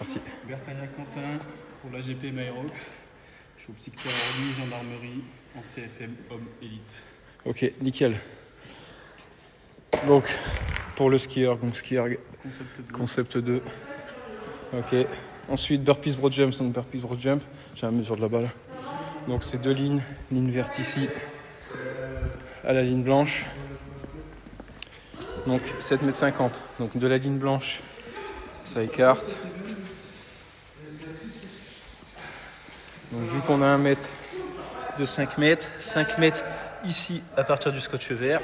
parti. Bertagnac Quentin pour l'AGP Myrox. Je suis au psychothérapeute Orly, gendarmerie, en CFM homme élite. Ok, nickel. Donc, pour le skieur, donc skieur concept 2. Ok. Ensuite, burpees broad jump, donc burpees broad jump. J'ai la mesure de la balle. Donc, c'est 2 lignes. Ligne verte ici, à la ligne blanche. Donc, 7,50 m. Donc, de la ligne blanche, ça écarte. Donc, vu qu'on a un mètre de 5 mètres, 5 mètres ici à partir du scotch vert.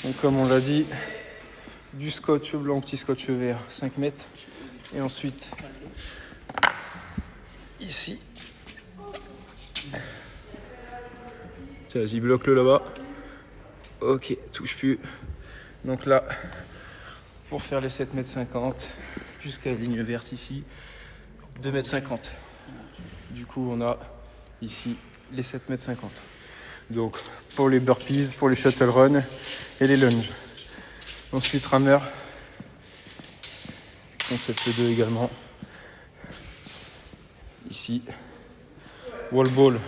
Donc comme on l'a dit, du scotch blanc, petit scotch vert, 5 mètres. Et ensuite, ici. Tiens, vas-y, bloque-le là-bas. Ok, touche plus. Donc là, pour faire les 7,50 m, jusqu'à la ligne verte ici, 2,50 m. Du coup, on a ici les 7,50 m. Donc, pour les burpees, pour les shuttle run et les lunges. Ensuite, rameur. Concept 2 également. Ici. Wall ball.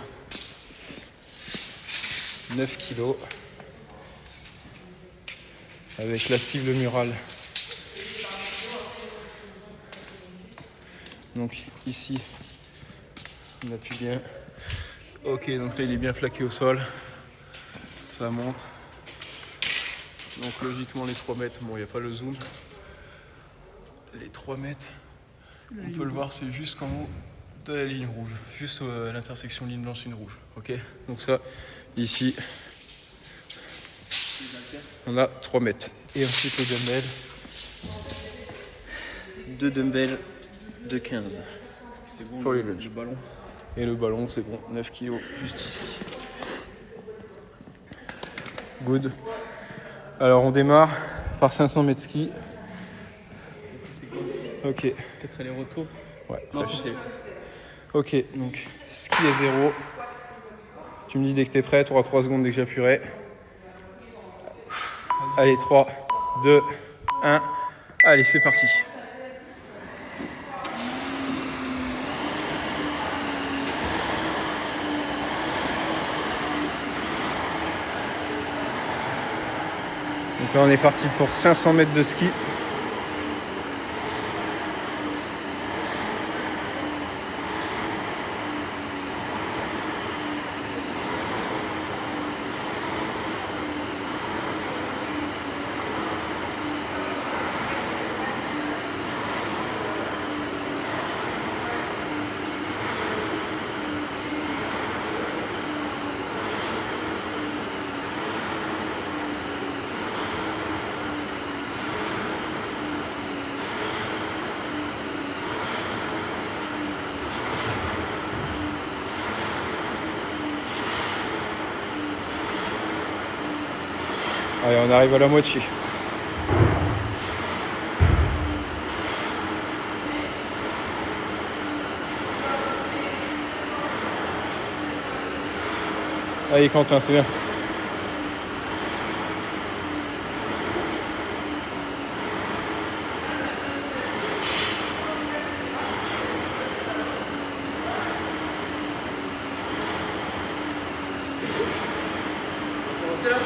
9 kg. Avec la cible murale. Donc ici, on appuie bien. Ok, donc là il est bien plaqué au sol. Ça monte. Donc logiquement les 3 mètres, bon il n'y a pas le zoom. Les 3 mètres, on peut le voir, c'est juste en haut de la ligne rouge. Juste à l'intersection ligne blanche et ligne rouge. Ok, donc ça, ici, on a 3 mètres. Et ensuite les dumbbells. 2 dumbbells de 15. C'est bon pour le ballon. Et le ballon, c'est bon, 9 kg juste ici. Good. Alors on démarre par 500 mètres ski. C'est quoi? Ok. Peut-être aller-retour. Ouais. Non, je sais. Ok, donc ski à 0. Tu me dis dès que t'es prêt, tu auras 3 secondes dès que j'appuierai. Allez, 3, 2, 1. Allez, c'est parti. Donc là, on est parti pour 500 mètres de ski. Allez, on arrive à la moitié. Allez Quentin, c'est bien. C'est là.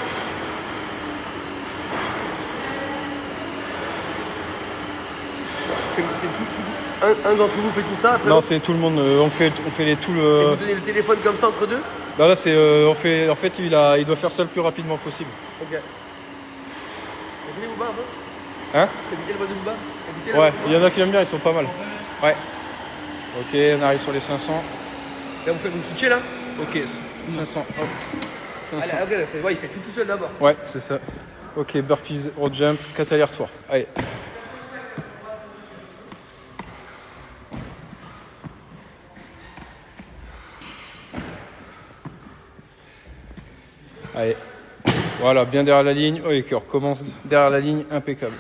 Un d'entre vous fait tout ça après Non, c'est tout le monde. On fait les tout et le. vous donnez le téléphone comme ça entre deux? Non, là c'est on fait. En fait, il doit faire ça le plus rapidement possible. Ok. Écoutez Booba un peu? Hein? Écoutez le voix de Booba? Écoutez Ouais, il y en a qui aiment bien, ils sont pas mal. Ouais. Ok, on arrive sur les 500. Là vous switchez là? Ok, 500. Hop. 500. Allez, ok, ouais, il fait tout seul d'abord. Ouais, c'est ça. Ok, burpees, road jump, 4 allers-retours. Allez. Allez. Voilà, bien derrière la ligne. Ok, on recommence derrière la ligne, impeccable.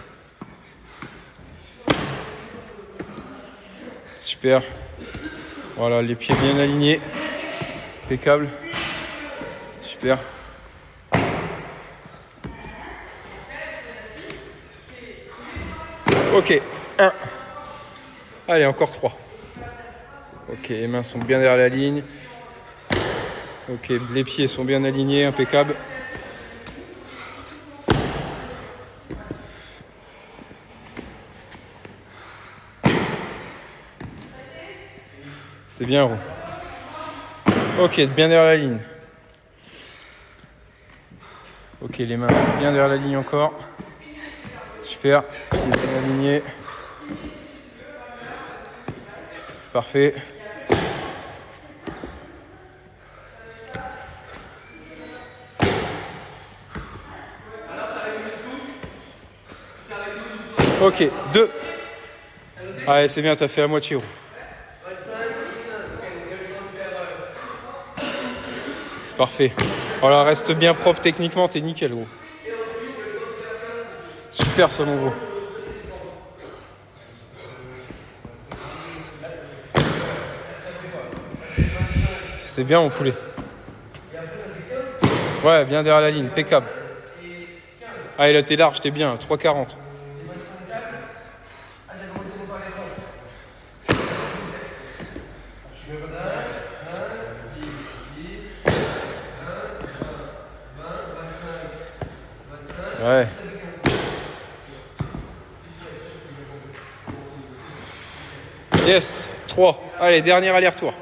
Super. Voilà, les pieds bien alignés. Impeccable. Super. Ok, 1. Allez, encore 3. Ok, les mains sont bien derrière la ligne. Ok, les pieds sont bien alignés, impeccable. C'est bien, Ro. Ok, bien derrière la ligne. Ok, les mains sont bien derrière la ligne encore. Super, pieds bien alignés. Parfait. Ok, 2. Allez, c'est bien, t'as fait la moitié, Ro. C'est parfait. Voilà, reste bien propre techniquement, t'es nickel, gros. Super, ça, mon gros. C'est bien, mon poulet. Ouais, bien derrière la ligne, impeccable. Allez, là, t'es large, t'es bien, 3,40. Ouais. Yes, 3. Allez, dernier aller-retour.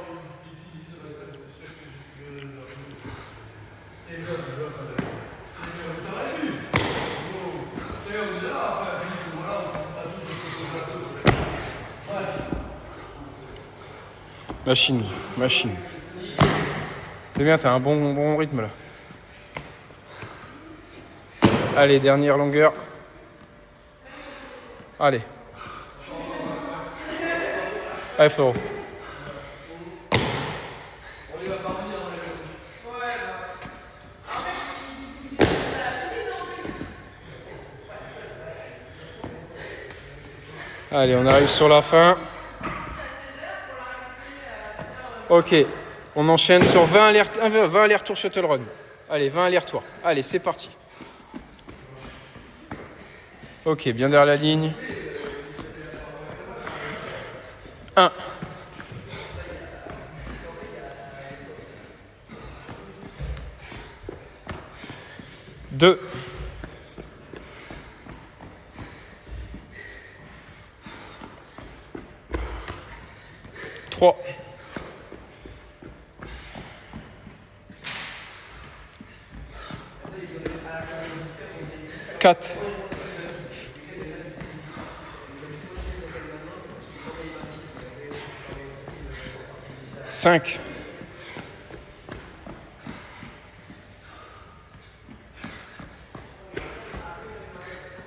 Machine, machine. C'est bien, t'as un bon rythme là. Allez, dernière longueur. Allez. Allez, Floro. Allez, on arrive sur la fin. Ok, on enchaîne sur 20 allers-retours shuttle run. Allez, 20 allers-retours. Allez, c'est parti. Ok, bien derrière la ligne. 1. 2. 3. 4. 5.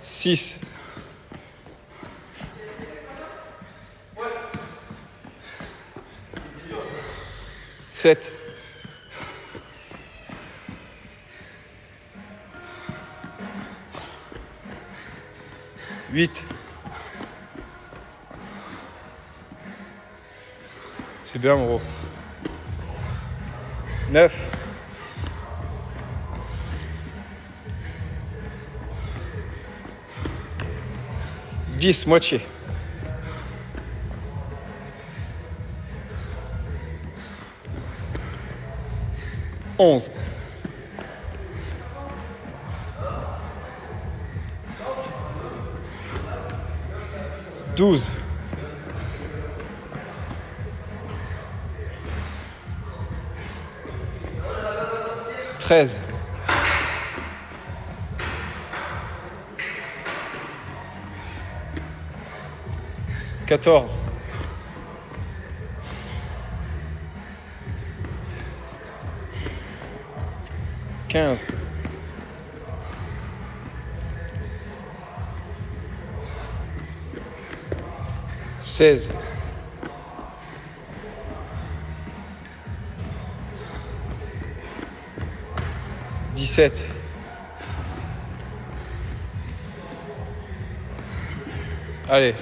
6. 7. 8. C'est bien, mon gros. 9. 10, moitié. 11. 12. 13. 14. 15. 16. 17. 'Allez.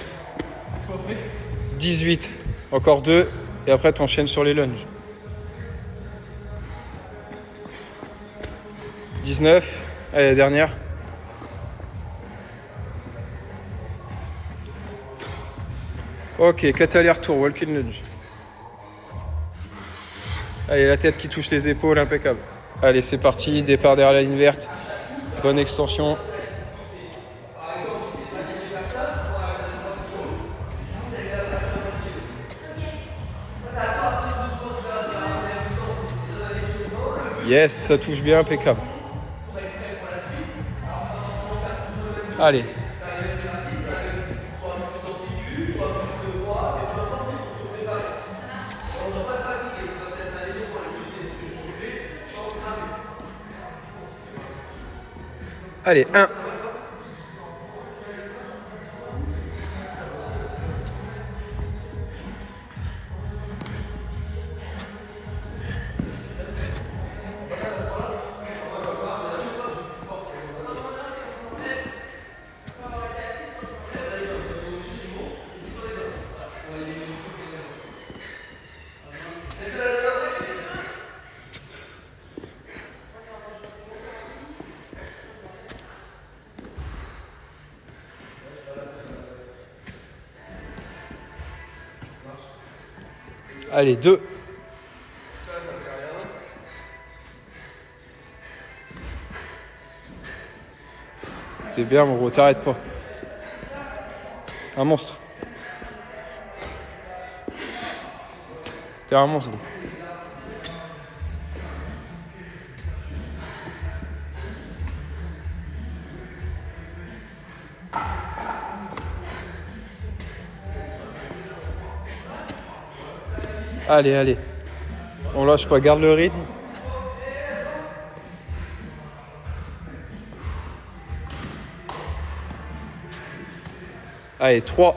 18. Encore 2. Et après, tu enchaînes sur les lunges. 19. Allez, la dernière. Ok, 4 allers-retours, walking lunge. Allez, la tête qui touche les épaules, impeccable. Allez, c'est parti, départ derrière la ligne verte. Bonne extension. Yes, ça touche bien, impeccable. Allez. Allez, 1. Allez, 2. C'est bien, mon gros, t'arrêtes pas. Un monstre. T'es un monstre, gros. Allez, allez. On lâche pas, garde le rythme. Allez, 3.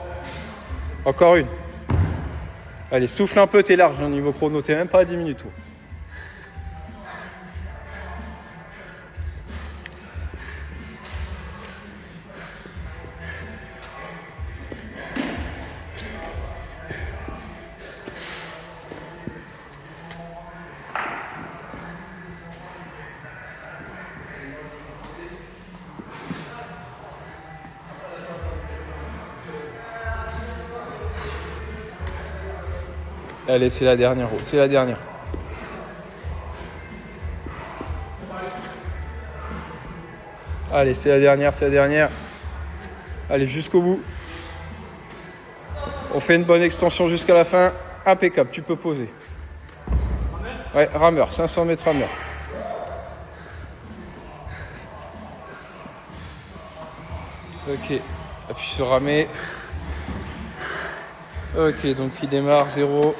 Encore une. Allez, souffle un peu, t'es large au niveau chrono, t'es même pas à 10 minutes. Toi. Allez, c'est la dernière, c'est la dernière. Allez, c'est la dernière, c'est la dernière. Allez, jusqu'au bout. On fait une bonne extension jusqu'à la fin. Impeccable, tu peux poser. Ouais, rameur, 500 mètres rameur. Ok, appuie sur ramer. Ok, donc il démarre, 0.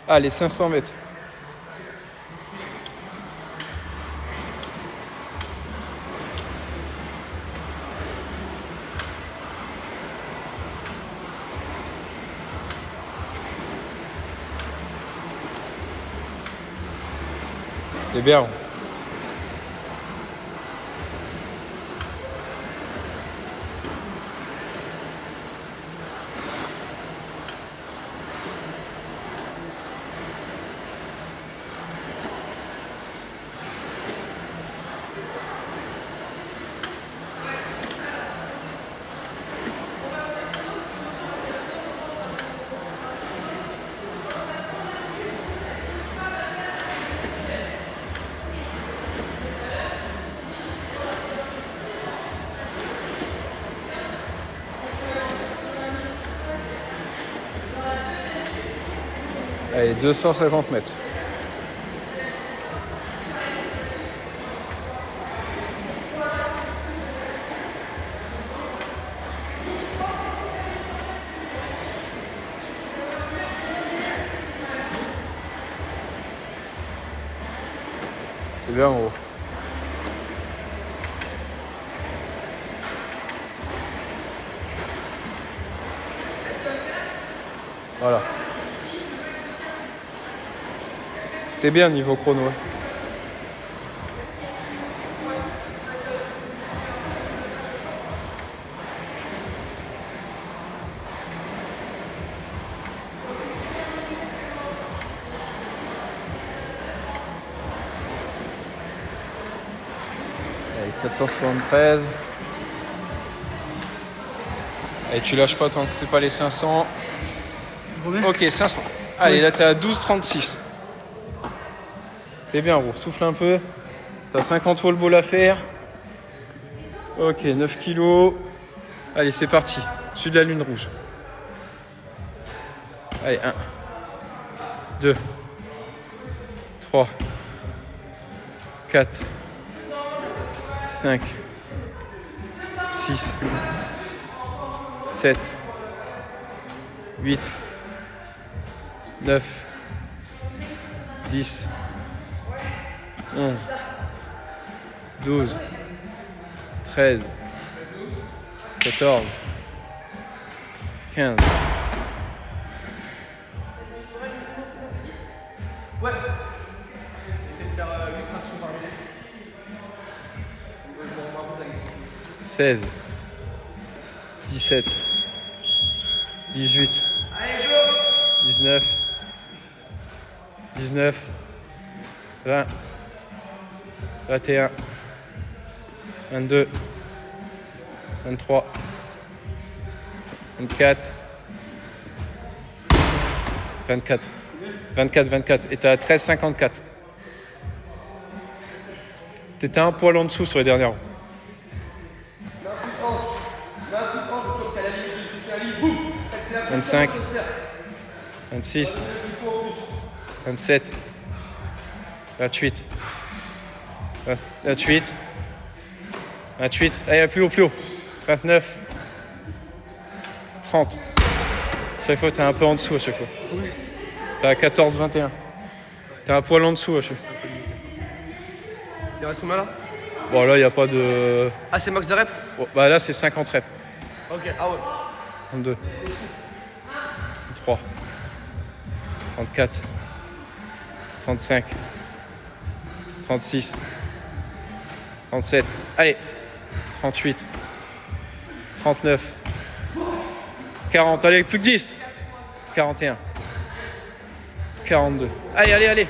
Allez, 500 mètres. C'est bien. Allez, 250 mètres. C'est bien en gros. Voilà. T'es bien niveau chrono. Ouais. 473. Et tu lâches pas tant que c'est pas les 500. Ok, 500. Allez, là t'es à 12,36. T'es bien, gros. Souffle un peu. T'as 50 wall balls à faire. Ok, 9 kilos. Allez, c'est parti. Dessus de la lune rouge. Allez, 1, 2, 3, 4, 5, 6, 7, 8, 9, 10, 11, 12, 13, 14, 15. Ouais. Essaye de faire 8 tractions par minute. 16, 17, 18, 19, 19, 20, 21, 22, 23, 24, 24, 24, 24. Et t'es à 13,54. T'étais un poil en dessous sur les dernières. Mets un coup de hanche. Mets un coup de hanche, tu vois que t'as la ligne qui touche la ligne. Boum. Accélération. 25, 26, 27, 28, 28, 28, allez, plus haut, plus haut, 29, 30. Chaque fois, t'es un peu en dessous à chaque fois. T'es à 14, 21. T'es un poil en dessous à chaque fois. Il reste combien là? Bon, là, il n'y a pas de... Ah, c'est max de rep? Bon, bah là, c'est 50 reps. Ok, ah ouais. 32, 33, 34, 35, 36, 37, allez, 38, 39, 40, allez, plus que 10, 41, 42, allez, allez, allez,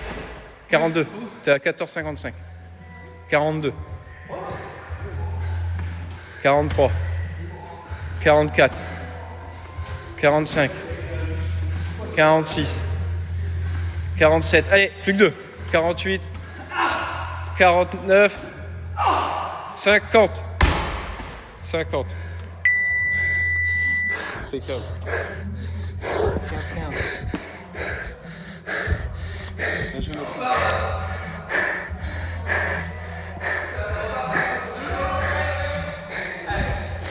42, t'es à 14,55, 42, 43, 44, 45, 46, 47, allez, plus que 2, 48, 49, 50, 50. Impeccable. 15-15.